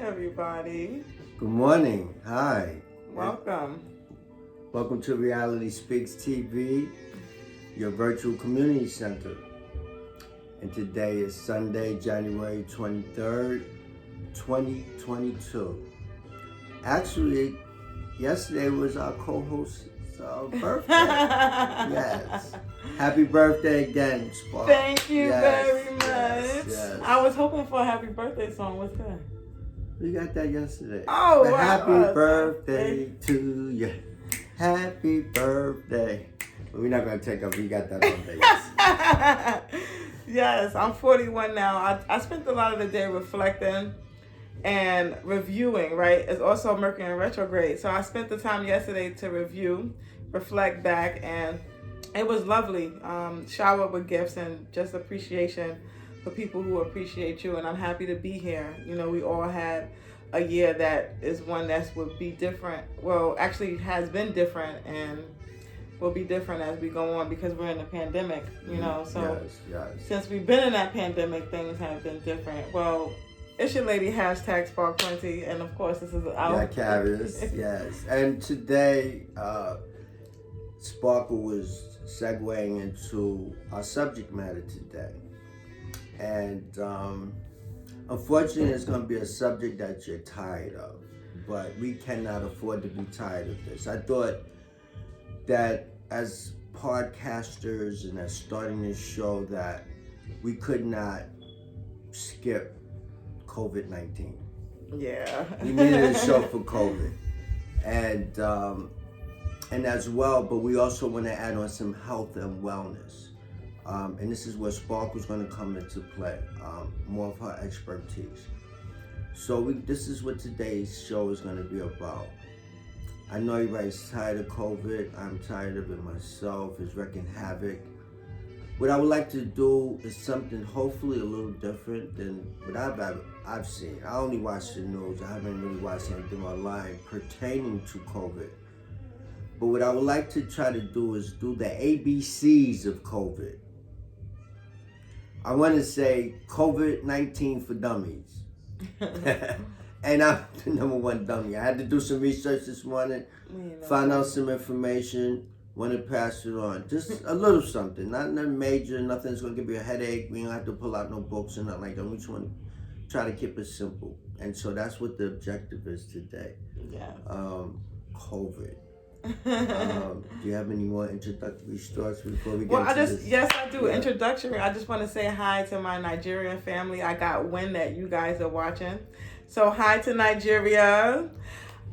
everybody. Good morning. Hi. Welcome. Welcome to Reality Speaks TV, your virtual community center. And today is Sunday, January 23rd, 2022. Actually, yesterday was our co-host's birthday. Yes. Happy birthday again, Spark. Thank you Yes, very much. yes. I was hoping for a happy birthday song. What's that? We got that yesterday. Oh, But wow. happy birthday to you. Happy birthday. But we're not going to take up. We got that on day. Yes, I'm 41 now. I spent a lot of the day reflecting and reviewing, right? It's also Mercury in retrograde. So I spent the time yesterday to review, reflect back, and it was lovely. Showered with gifts and just appreciation for people who appreciate you. And I'm happy to be here. You know, we all had a year that is one that would be different. Well, actually has been different and will be different as we go on because we're in a pandemic, you know. So yes. Since we've been in that pandemic, things have been different. Well, it's your lady, hashtag Spark20, and of course this is our... Yeah, Carriers, yes. And today, Sparkle was segueing into our subject matter today. And unfortunately, it's going to be a subject that you're tired of. But we cannot afford to be tired of this. I thought that as podcasters and as starting this show that we could not skip COVID-19. Yeah. We needed a show for COVID. And as well, but we also want to add on some health and wellness. And this is where Sparkle's going to come into play, more of her expertise. So this is what today's show is going to be about. I know everybody's tired of COVID. I'm tired of it myself. It's wreaking havoc. What I would like to do is something hopefully a little different than what I've seen. I only watch the news. I haven't really watched anything online pertaining to COVID. But what I would like to try to do is do the ABCs of COVID. I want to say COVID-19 for dummies. And I'm the number one dummy. I had to do some research this morning, find out some information, want to pass it on. Just a little something, not nothing major, nothing that's going to give you a headache. We don't have to pull out no books or nothing like that. We just want to try to keep it simple. And so that's what the objective is today. Yeah. COVID. Do you have any more introductory thoughts before we get into this? Yes, I do. Yeah. Introductory. I just want to say hi to my Nigerian family. I got wind that you guys are watching. So hi to Nigeria.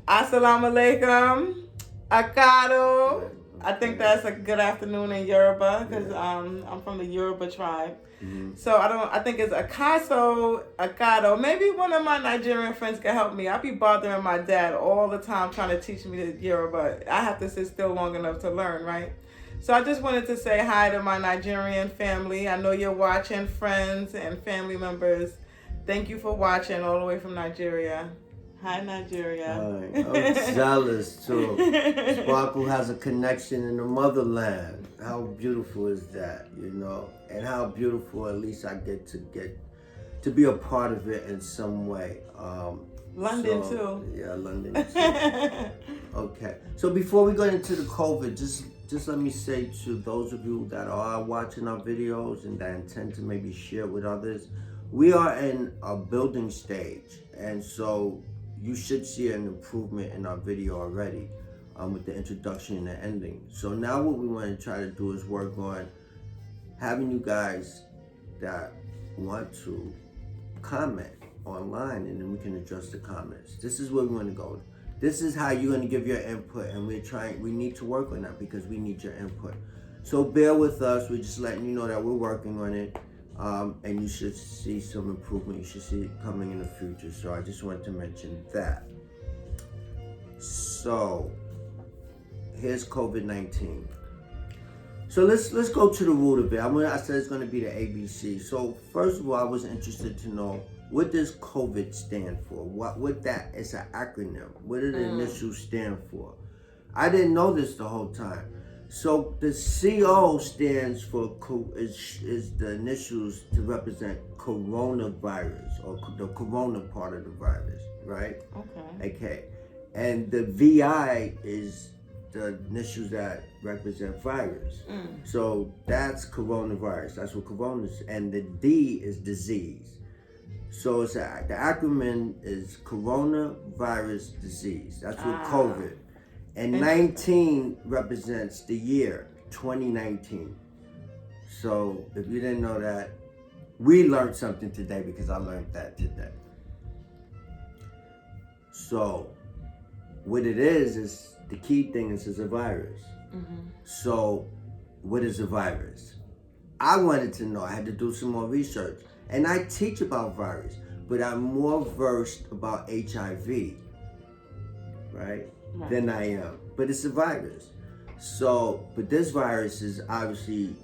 Assalamu alaikum. Akado. I think that's a good afternoon in Yoruba because I'm from the Yoruba tribe. Mm-hmm. So I think it's Akaso, Akado. Maybe one of my Nigerian friends can help me. I be bothering my dad all the time trying to teach me the Yoruba. I have to sit still long enough to learn, right? So I just wanted to say hi to my Nigerian family. I know you're watching, friends and family members. Thank you for watching all the way from Nigeria. Hi, Nigeria. Hi. I'm jealous, too. Sparkle has a connection in the motherland. How beautiful is that, you know? And how beautiful, at least I get to be a part of it in some way. London, too. Yeah, London, too. Okay. So before we go into the COVID, just let me say to those of you that are watching our videos and that intend to maybe share with others, we are in a building stage. And so you should see an improvement in our video already with the introduction and the ending. So now what we want to try to do is work on having you guys that want to comment online, and then we can address the comments. This is where we want to go. This is how you're going to give your input, and we need to work on that because we need your input. So bear with us. We're just letting you know that we're working on it. And you should see some improvement. You should see it coming in the future. So I just wanted to mention that. So here's COVID-19. So let's go to the root of it. I said it's going to be the ABC. So first of all, I was interested to know, what does COVID stand for? What that is an acronym. What do the initials stand for? I didn't know this the whole time. So the CO stands for, is the initials to represent coronavirus, or the corona part of the virus. right? Okay. Okay. And the VI is the initials that represent virus. So that's coronavirus. That's what corona is. And the D is disease. So the acronym is coronavirus disease. That's what COVID. And 19 represents the year 2019. So if you didn't know that, we learned something today because I learned that today. So what it is the key thing is a virus. So what is a virus? I wanted to know. I had to do some more research. And I teach about virus, but I'm more versed about HIV, right, than I am. But it's a virus. So, but this virus is obviously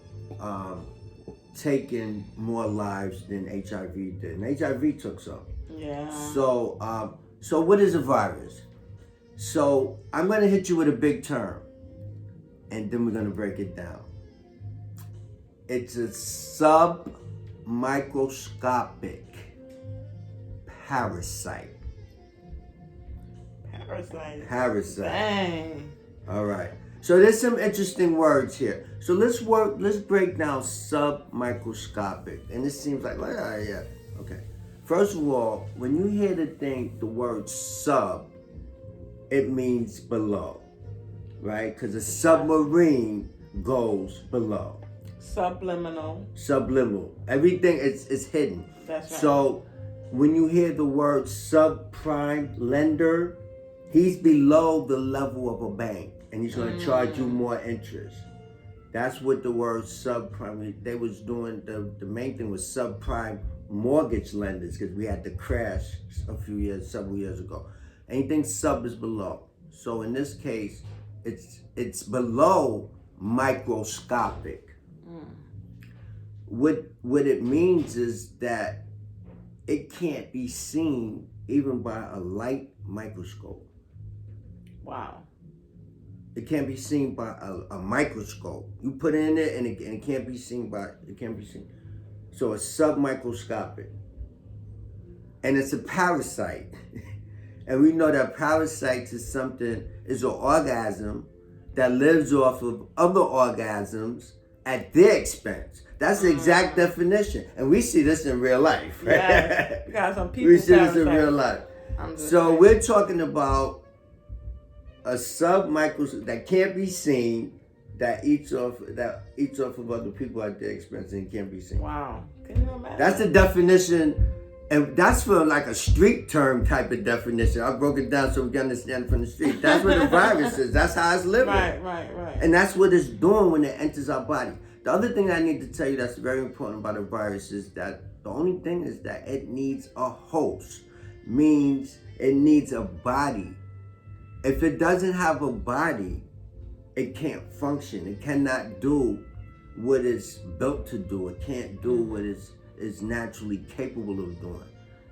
taking more lives than HIV did. And HIV took some. Yeah. So what is a virus? So I'm going to hit you with a big term, and then we're going to break it down. It's a submicroscopic parasite. Parasite. Dang. All right. So there's some interesting words here. So let's break down submicroscopic. And it seems like, yeah. Okay. First of all, when you hear the word sub, it means below, right? Because a submarine goes below. Subliminal. Everything is hidden. That's right. So when you hear the word subprime lender, he's below the level of a bank, and he's going to charge you more interest. That's what the word subprime. They was doing the main thing was subprime mortgage lenders, because we had the crash several years ago. Anything sub is below. So in this case, it's below microscopic. What it means is that it can't be seen even by a light microscope. Wow. It can't be seen by a microscope. You put it in there and it can't be seen So it's submicroscopic. And it's a parasite. And we know that parasites is an organism that lives off of other organisms at their expense. That's the exact definition. And we see this in real life. Right? Yeah, we got some people. We see this in real life. So we're talking about a submicroscope that can't be seen, that eats off of other people at their expense and can't be seen. Wow. Can you imagine? That's the definition. And that's for like a street term type of definition. I broke it down so we can understand it from the street. That's what the virus is. That's how it's living. Right. And that's what it's doing when it enters our body. The other thing I need to tell you that's very important about a virus is that the only thing is that it needs a host. Means it needs a body. If it doesn't have a body, it can't function. It cannot do what it's built to do. It can't do what it's naturally capable of doing.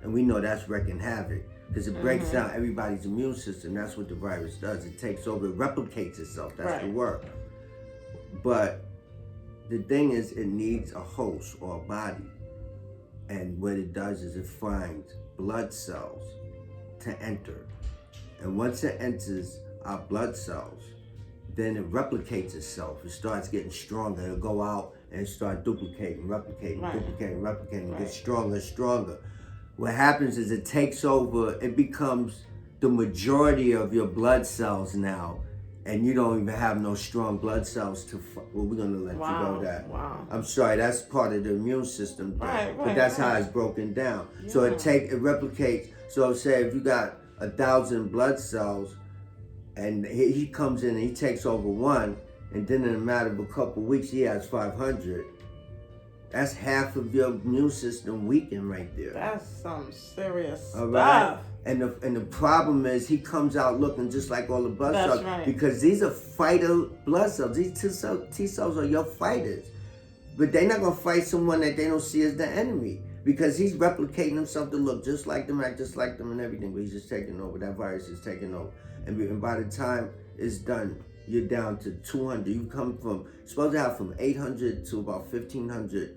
And we know that's wreaking havoc because it breaks down everybody's immune system. That's what the virus does. It takes over, it replicates itself. That's the word. But the thing is, it needs a host or a body. And what it does is it finds blood cells to enter. And once it enters our blood cells, then it replicates itself. It starts getting stronger. It'll go out and start duplicating, replicating, it gets stronger and stronger. What happens is it takes over, it becomes the majority of your blood cells now, and you don't even have no strong blood cells to well, we're gonna let you go that. Wow. I'm sorry, that's part of the immune system thing, but that's how it's broken down. Yeah. So it replicates, so say if you got 1,000 blood cells, and he comes in and he takes over one, and then in a matter of a couple of weeks, he has 500. That's half of your immune system weakened right there. That's some serious all stuff. Right? And the problem is he comes out looking just like all the blood cells. Right. Because these are fighter blood cells. These T cells are your fighters. But they're not going to fight someone that they don't see as the enemy. Because he's replicating himself to look just like them, act just like them and everything. But he's just taking over. That virus is taking over. And by the time it's done, you're down to 200. You come from, supposed to have from 800 to about 1,500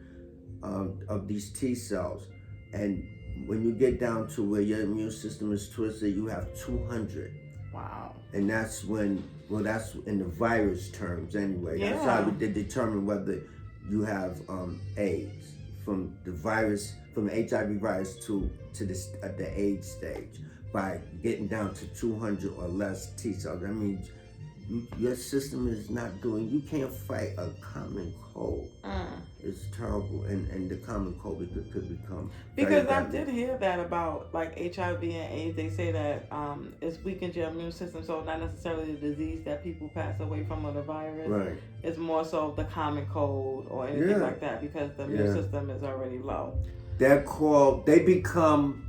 of these T cells. And when you get down to where your immune system is twisted, you have 200. Wow. And that's when, well, that's in the virus terms anyway. Yeah. That's how they determine whether you have AIDS from the virus, from the HIV virus to the AIDS stage, by getting down to 200 or less T cells. That means your system is not doing, you can't fight a common cold. It's terrible, and the common cold could become because very I deadly. did hear that about like HIV and AIDS. They say that it's weakened your immune system, so not necessarily the disease that people pass away from or the virus. Right. It's more so the common cold or anything Yeah. like that, because the immune Yeah. system is already low. They're called, they become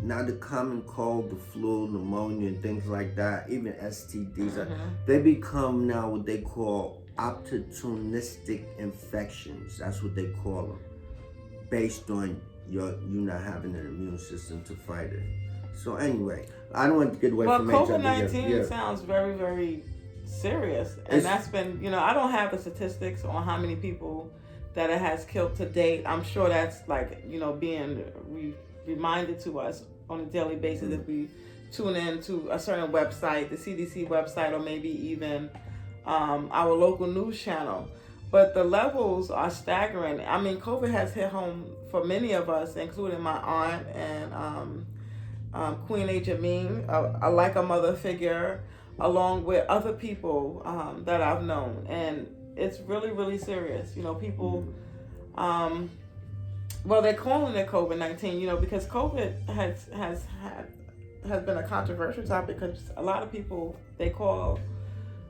now the common cold, the flu, pneumonia, and things like that, even STDs, they become now what they call opportunistic infections. That's what they call them, based on you not having an immune system to fight it. So anyway, I don't want to get away But from COVID-19 HIV. sounds very, very serious, and that's been, I don't have the statistics on how many people that it has killed to date. I'm sure that's like, being reminded to us on a daily basis if we tune in to a certain website, the CDC website, or maybe even our local news channel. But the levels are staggering. I mean, COVID has hit home for many of us, including my aunt and Queen Jameen, like a mother figure, along with other people that I've known. And it's really, really serious. People... well, they're calling it COVID-19, because COVID has been a controversial topic, because a lot of people, they call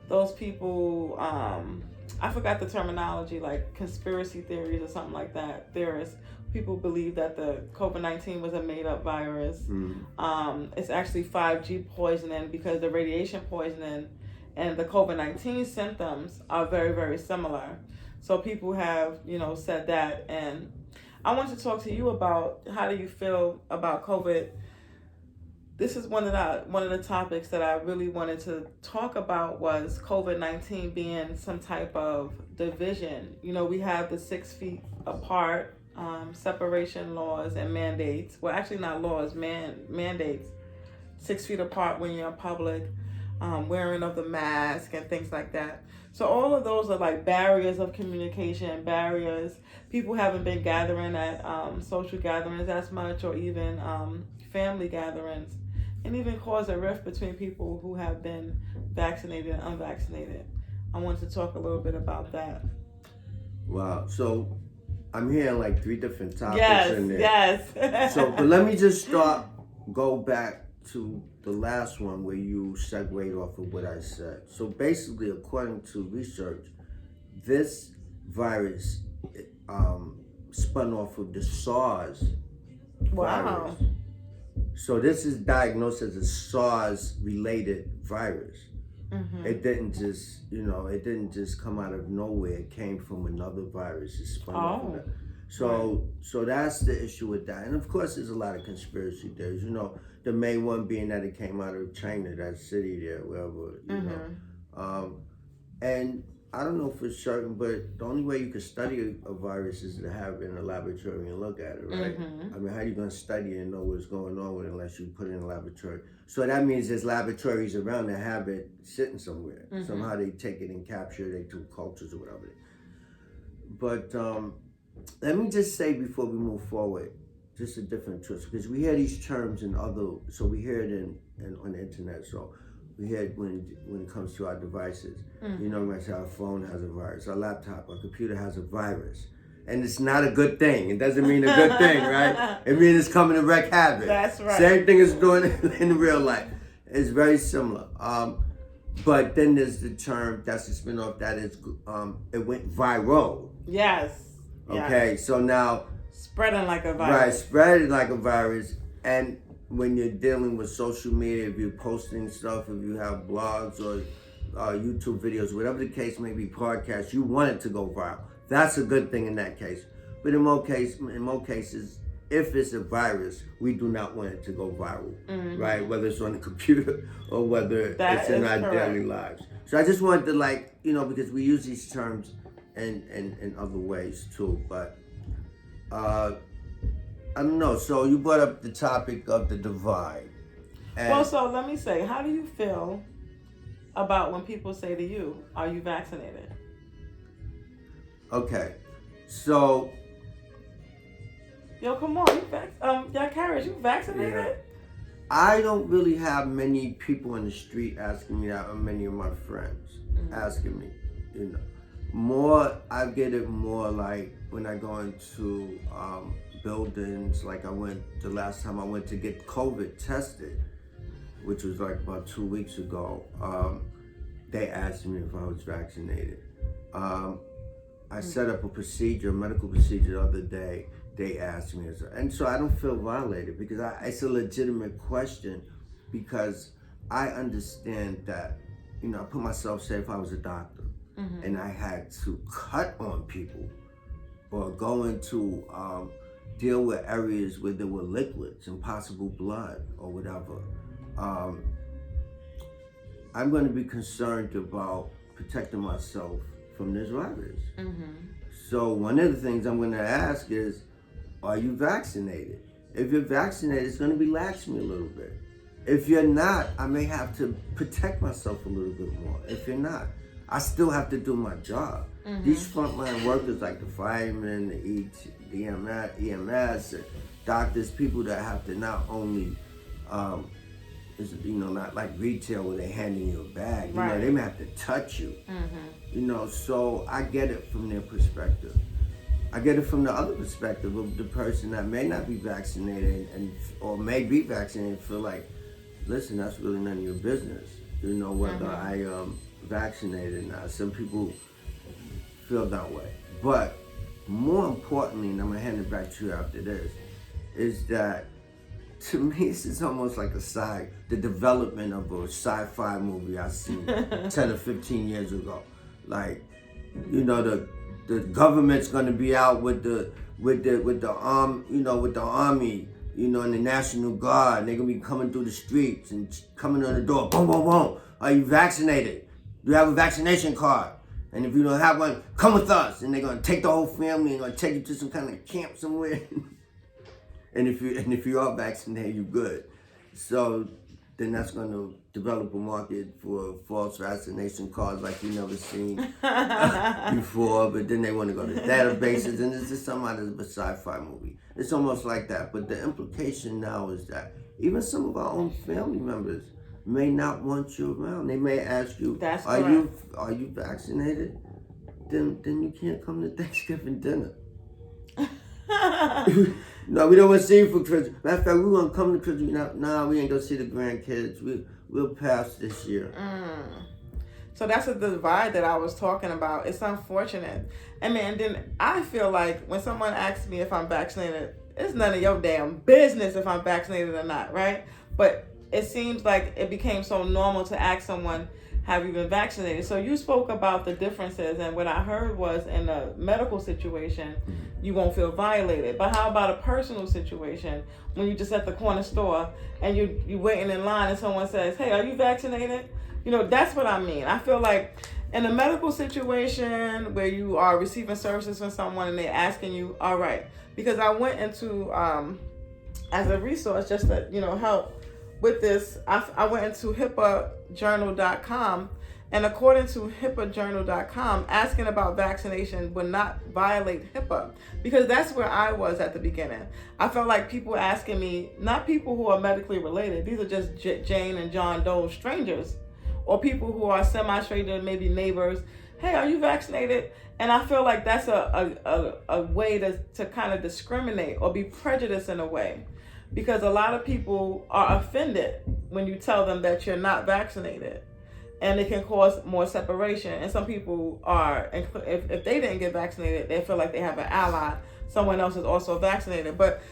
those people, I forgot the terminology, like conspiracy theories or something like that. People believe that the COVID-19 was a made-up virus. It's actually 5G poisoning, because the radiation poisoning and the COVID-19 symptoms are very, very similar. So people have, said that. And I want to talk to you about, how do you feel about COVID? This is one of the topics that I really wanted to talk about, was COVID-19 being some type of division. We have the 6 feet apart separation laws and mandates. Well, actually not laws, mandates. 6 feet apart when you're in public, wearing of the mask and things like that. So all of those are like barriers of communication, barriers. People haven't been gathering at social gatherings as much, or even family gatherings, and even cause a rift between people who have been vaccinated and unvaccinated. I want to talk a little bit about that. Wow. So I'm hearing like 3 different topics in there. Yes. But let me just go back to the last one where you segued off of what I said. So basically, according to research, this virus spun off of the SARS virus. So this is diagnosed as a SARS-related virus. It didn't just come out of nowhere. It came from another virus. It spun off of that. So that's the issue with that. And of course, there's a lot of conspiracy theories. The main one being that it came out of China, that city there, wherever, and I don't know for certain, but the only way you can study a virus is to have it in a laboratory and look at it, right? I mean, how are you going to study it and know what's going on with it unless you put it in a laboratory? So that means there's laboratories around that have it sitting somewhere. Somehow they take it and capture it, they do cultures or whatever. But let me just say before we move forward, just a different twist, because we hear these terms in so we hear it on the internet, so we hear it when it comes to our devices. We say our phone has a virus, our laptop, our computer has a virus. And it's not a good thing. It doesn't mean a good thing, right? It means it's coming to wreak havoc. That's right. Same thing as doing it in real life. It's very similar. But then there's the term, that's the spin-off, that is, it went viral. Yes. Okay, so now... Spreading like a virus. Right, spreading like a virus. And when you're dealing with social media, if you're posting stuff, if you have blogs or YouTube videos, whatever the case may be, podcasts, you want it to go viral. That's a good thing in that case. But in most cases, if it's a virus, we do not want it to go viral, right? Whether it's on the computer or whether it's in our daily lives. So I just wanted to because we use these terms in other ways too. But I don't know. So you brought up the topic of the divide. And Well, so let me say, how do you feel about when people say to you, "Are you vaccinated?" okay, so Yo, come on, Carriage, you vaccinated? yeah, I don't really have many people in the street asking me that, or many of my friends asking me. You know, more I get it more like when I go into buildings. Like the last time I went to get COVID tested, which was like about 2 weeks ago. They asked me if I was vaccinated. I set up a medical procedure the other day. They asked me, and so I don't feel violated because it's a legitimate question, because I understand that, I put myself, say if I was a doctor and I had to cut on people or go into deal with areas where there were liquids and possible blood or whatever, I'm going to be concerned about protecting myself from this virus. So one of the things I'm going to ask is, are you vaccinated? If you're vaccinated, it's going to relax me a little bit. If you're not, I may have to protect myself a little bit more. If you're not, I still have to do my job. These frontline workers like the firemen, the EMS, doctors, people that have to not only, not like retail where they're handing you a bag. Right. They may have to touch you. So I get it from their perspective. I get it from the other perspective of the person that may not be vaccinated or may be vaccinated and feel like, listen, that's really none of your business. Whether I am vaccinated or not. Some people feel that way. But more importantly, and I'm going to hand it back to you after this, is that to me, this is almost like the development of a sci-fi movie I seen 10 or 15 years ago. Like, the government's gonna be out with the army, and the National Guard, and they're gonna be coming through the streets and coming on the door, boom, boom, boom. Are you vaccinated? Do you have a vaccination card? And if you don't have one, come with us. And they're gonna take the whole family and gonna take you to some kind of camp somewhere. And if you are vaccinated, you're good. So then that's going to develop a market for false vaccination cards like you never seen before. But then they want to go to databases, and it's just something out of a sci-fi movie. It's almost like that. But the implication now is that even some of our own family members may not want you around. They may ask you, "Are you vaccinated?" Then you can't come to Thanksgiving dinner. No, we don't want to see you for Christmas. Matter of fact, we want to come to Christmas. Nah, we ain't going to see the grandkids. We'll pass this year. So that's the divide that I was talking about. It's unfortunate. And then I feel like when someone asks me if I'm vaccinated, it's none of your damn business if I'm vaccinated or not, right? But it seems like it became so normal to ask someone, have you been vaccinated? So you spoke about the differences, and what I heard was in a medical situation, you won't feel violated. But how about a personal situation when you just at the corner store and you waiting in line and someone says, hey, are you vaccinated? That's what I mean. I feel like in a medical situation where you are receiving services from someone and they're asking you, all right, because I went into, as a resource just to, help with this, I went into HIPAAjournal.com, and according to HIPAAjournal.com, asking about vaccination would not violate HIPAA, because that's where I was at the beginning. I felt like people asking me, not people who are medically related, these are just Jane and John Doe strangers, or people who are semi-strangers, maybe neighbors, hey, are you vaccinated? And I feel like that's a way to kind of discriminate or be prejudiced in a way. Because a lot of people are offended when you tell them that you're not vaccinated, and it can cause more separation. And some people are, if they didn't get vaccinated, they feel like they have an ally. Someone else is also vaccinated. But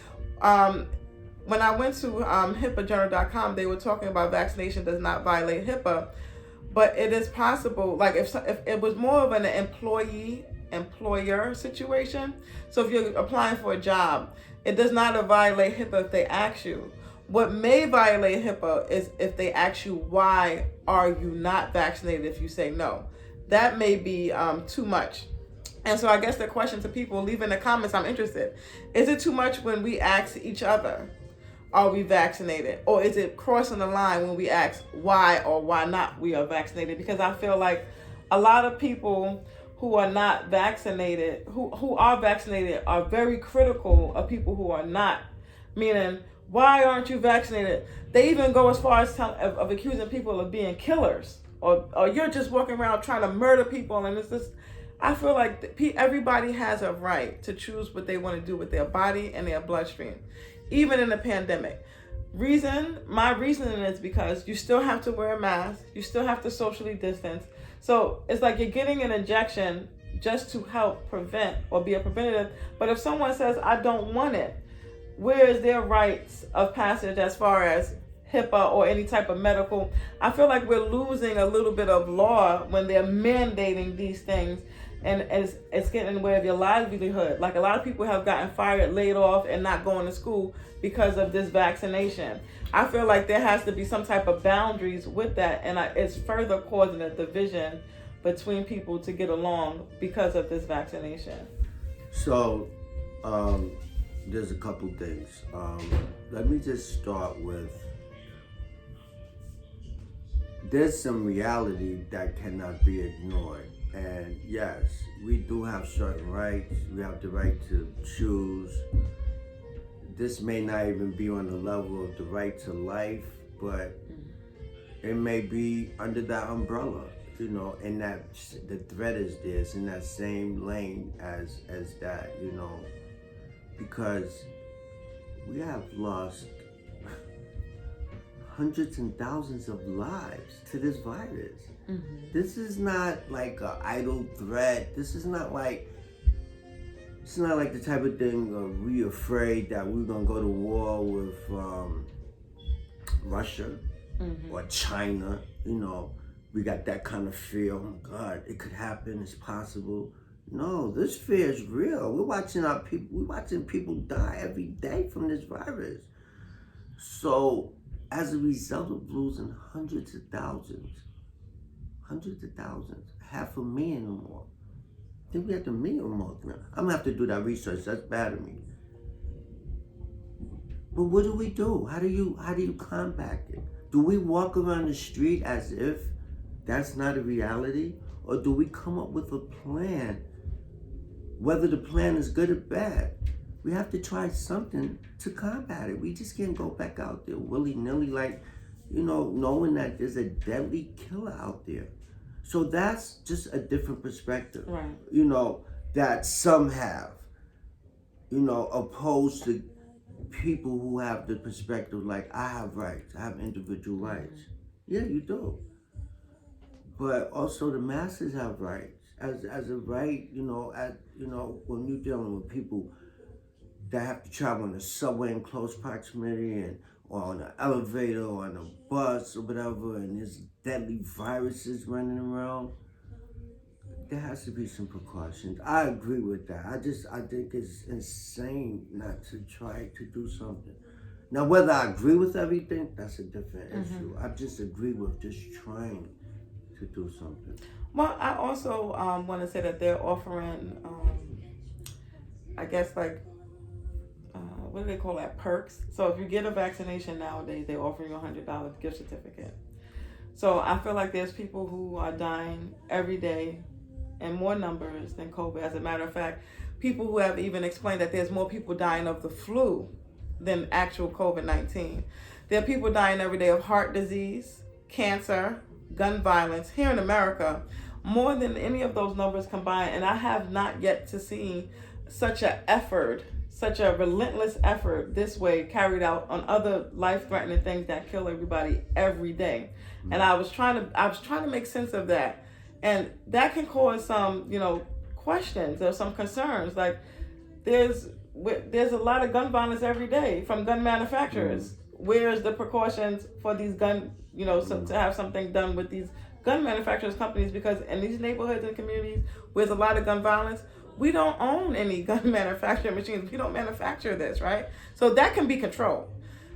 when I went to HIPAAjournal.com, they were talking about vaccination does not violate HIPAA, but it is possible. Like if it was more of an employer situation. So if you're applying for a job, it does not violate HIPAA if they ask you. What may violate HIPAA is if they ask you, why are you not vaccinated, if you say no. That may be too much. And so I guess the question to people, leave in the comments, I'm interested. Is it too much when we ask each other, are we vaccinated? Or is it crossing the line when we ask why or why not we are vaccinated? Because I feel like a lot of people who are not vaccinated, who are vaccinated, are very critical of people who are not. Meaning, why aren't you vaccinated? They even go as far as of accusing people of being killers. Or you're just walking around trying to murder people. And it's just, I feel like everybody has a right to choose what they want to do with their body and their bloodstream, even in the pandemic. My reasoning is because you still have to wear a mask, you still have to socially distance. So it's like you're getting an injection just to help prevent or be a preventative. But if someone says, I don't want it, where is their rights of passage as far as HIPAA or any type of medical? I feel like we're losing a little bit of law when they're mandating these things, and it's getting in the way of your livelihood. Like a lot of people have gotten fired, laid off, and not going to school because of this vaccination. I feel like there has to be some type of boundaries with that, and it's further causing a division between people to get along because of this vaccination. So, there's a couple things. Let me just start with, there's some reality that cannot be ignored. And yes, we do have certain rights. We have the right to choose. This may not even be on the level of the right to life, but it may be under that umbrella, you know, and that the threat is there. It's in that same lane as that, you know, because we have lost hundreds and thousands of lives to this virus. Mm-hmm. This is not like an idle threat. This is not like, it's not like the type of thing we afraid that we're gonna go to war with Russia or China. You know, we got that kind of fear. Oh my God, it could happen. It's possible. No, this fear is real. We're watching people die every day from this virus. So, as a result of losing hundreds of thousands, 500,000 or more. I think we have 1 million or more now. I'm gonna have to do that research. That's bad of me. But what do we do? How do you combat it? Do we walk around the street as if that's not a reality? Or do we come up with a plan? Whether the plan is good or bad, we have to try something to combat it. We just can't go back out there willy-nilly, like, you know, knowing that there's a deadly killer out there. So that's just a different perspective, right? You know, that some have, you know, opposed to people who have the perspective like, I have rights, I have individual rights. Yeah, you do. But also the masses have rights. As a right, you know, when you're dealing with people that have to travel in the subway in close proximity or on an elevator or on a bus or whatever, and there's deadly viruses running around, there has to be some precautions. I agree with that. I think it's insane not to try to do something. Now, whether I agree with everything, that's a different issue. I just agree with just trying to do something. Well, I also want to say that they're offering, I guess, like, what do they call that? Perks. So if you get a vaccination nowadays, they offer you a $100 gift certificate. So I feel like there's people who are dying every day in more numbers than COVID. As a matter of fact, people who have even explained that there's more people dying of the flu than actual COVID-19. There are people dying every day of heart disease, cancer, gun violence here in America, more than any of those numbers combined. And I have not yet to see such a relentless effort this way carried out on other life-threatening things that kill everybody every day. And I was trying to make sense of that. And that can cause some, you know, questions or some concerns. Like there's a lot of gun violence every day from gun manufacturers. Where's the precautions for these gun, you know, to have something done with these gun manufacturers companies? Because in these neighborhoods and communities where there's a lot of gun violence, we don't own any gun manufacturing machines. We don't manufacture this, right? So that can be controlled.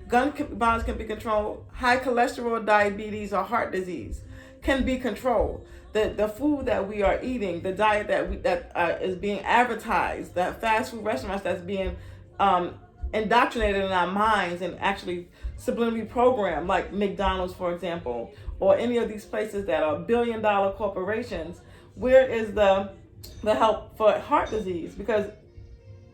Gun violence can be controlled. High cholesterol, diabetes, or heart disease can be controlled. the food that we are eating, the diet that is being advertised, that fast food restaurants that's being indoctrinated in our minds and actually subliminally programmed, like McDonald's, for example, or any of these places that are billion-dollar corporations. Where is the help for heart disease? Because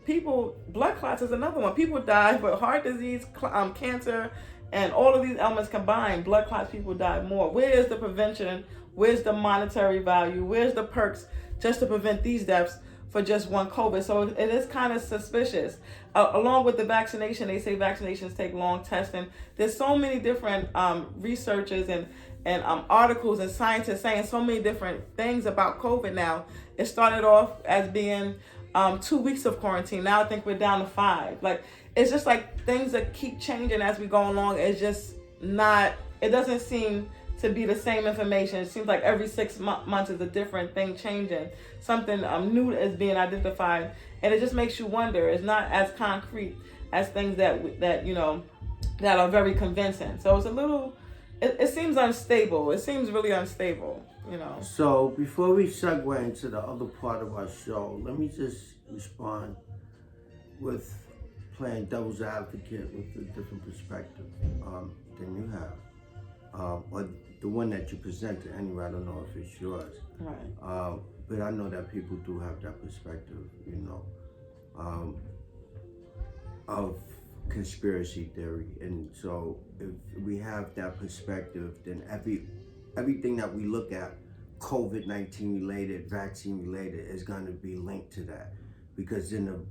blood clots is another one. People die, but heart disease, cancer, and all of these elements combined, blood clots, people die more. Where is the prevention? Where's the monetary value? Where's the perks just to prevent these deaths for just one COVID? So it is kind of suspicious. Along with the vaccination, they say vaccinations take long testing. There's so many different researchers and articles and scientists saying so many different things about COVID now. It started off as being 2 weeks of quarantine. Now I think we're down to 5. Like, it's just like things that keep changing as we go along. It's just not, it doesn't seem to be the same information. It seems like every 6 months is a different thing changing. Something new is being identified. And it just makes you wonder. It's not as concrete as things that you know, that are very convincing. So it's a little, it seems unstable. It seems really unstable, you know. So before we segue into the other part of our show, let me just respond with playing devil's advocate with a different perspective than you have, or the one that you presented anyway. I don't know if it's yours, Right. but I know that people do have that perspective, you know, of conspiracy theory. And so if we have that perspective, then everything that we look at, COVID-19 related, vaccine related, is going to be linked to that, because then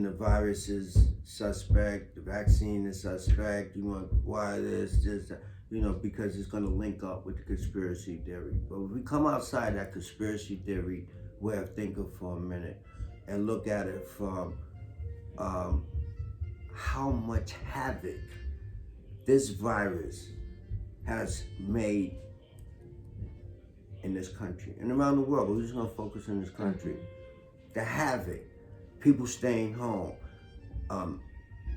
the virus is suspect, the vaccine is suspect. You want why this, you know, because it's going to link up with the conspiracy theory. But if we come outside that conspiracy theory way of thinking for a minute and look at it from how much havoc this virus has made in this country and around the world, but we're just going to focus on this country. The havoc, people staying home,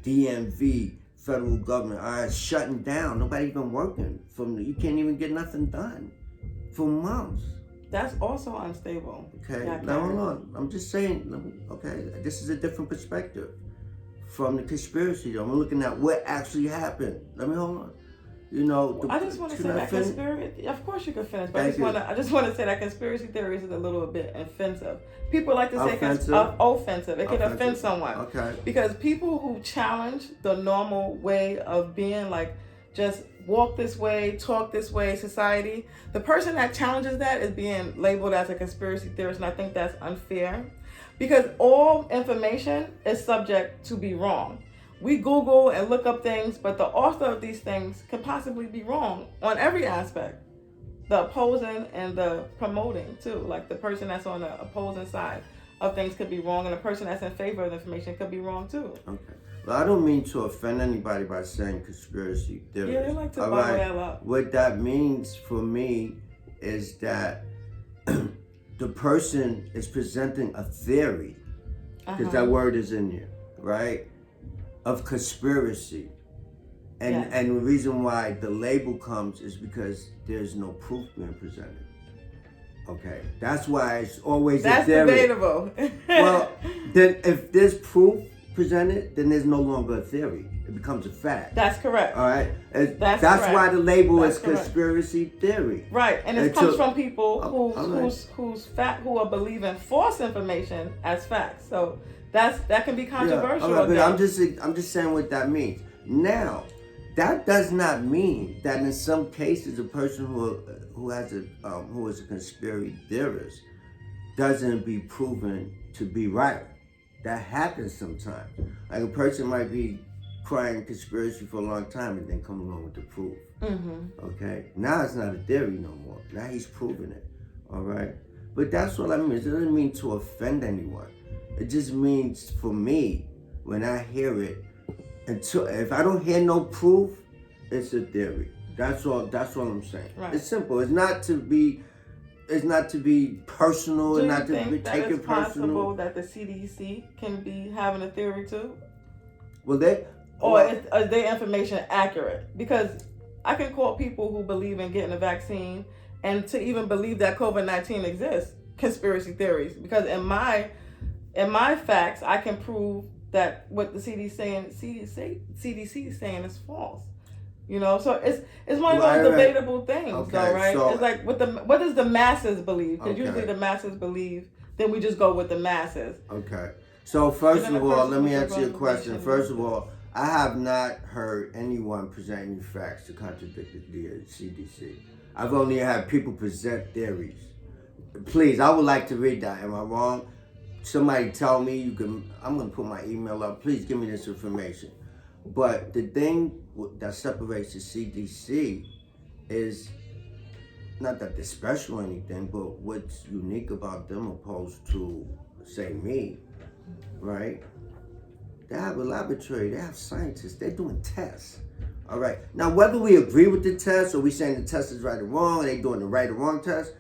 DMV, federal government are shutting down. Nobody even working. You can't even get nothing done for months. That's also unstable. Okay, Yeah, now hold on. I'm just saying, okay, this is a different perspective from the conspiracy. I'm looking at what actually happened. Let me hold on. You know, I just want to say that conspiracy. Of course, you can finish, but I just want to say that conspiracy theories is a little bit offensive. People like to say offensive. It can offend someone. Okay. Because people who challenge the normal way of being, like just walk this way, talk this way, society, the person that challenges that is being labeled as a conspiracy theorist, and I think that's unfair, because all information is subject to be wrong. We Google and look up things, but the author of these things could possibly be wrong on every aspect. The opposing and the promoting too. Like the person that's on the opposing side of things could be wrong, and the person that's in favor of the information could be wrong too. Okay. Well, I don't mean to offend anybody by saying conspiracy theories. Yeah, they like to bubble that up. What that means for me is that the person is presenting a theory, because that word is in there, right? Of conspiracy. And and the reason why the label comes is because there's no proof being presented. Okay, that's why it's always a theory. That's debatable. Well, then if there's proof presented, then there's no longer a theory. It becomes a fact. That's correct. All right, that's correct. why the label That's is correct. conspiracy theory. Right, and it comes from people who are believing false information as facts. So that can be controversial. Yeah, but I'm just saying what that means. Now, that does not mean that in some cases a person who is a conspiracy theorist doesn't be proven to be right. That happens sometimes. Like a person might be crying conspiracy for a long time and then come along with the proof. Mm-hmm. Okay, now it's not a theory no more. Now he's proving it. All right, but that's what I mean. It doesn't mean to offend anyone. It just means for me, when I hear it, if I don't hear no proof, it's a theory. That's all I'm saying. Right. It's simple. It's not to be personal. Do and not you to think be that taken it's possible personal. that the CDC can be having a theory too? Well, is their information accurate? Because I can call people who believe in getting a vaccine and to even believe that COVID-19 exists, conspiracy theories. Because in my facts, I can prove that what the CDC is saying is false. You know, so it's one of those debatable things, though, right? So, it's like what does the masses believe? Because usually the masses believe, then we just go with the masses. Okay. So first of all, let me answer your question. First of all, I have not heard anyone present any facts to contradict the CDC. I've only had people present theories. Please, I would like to read that. Am I wrong? Somebody tell me. I'm going to put my email up. Please give me this information. But the thing that separates the CDC is not that they're special or anything, but what's unique about them opposed to, say, me, right? They have a laboratory, they have scientists, they're doing tests. All right. Now, whether we agree with the test or we saying the test is right or wrong, or they doing the right or wrong test,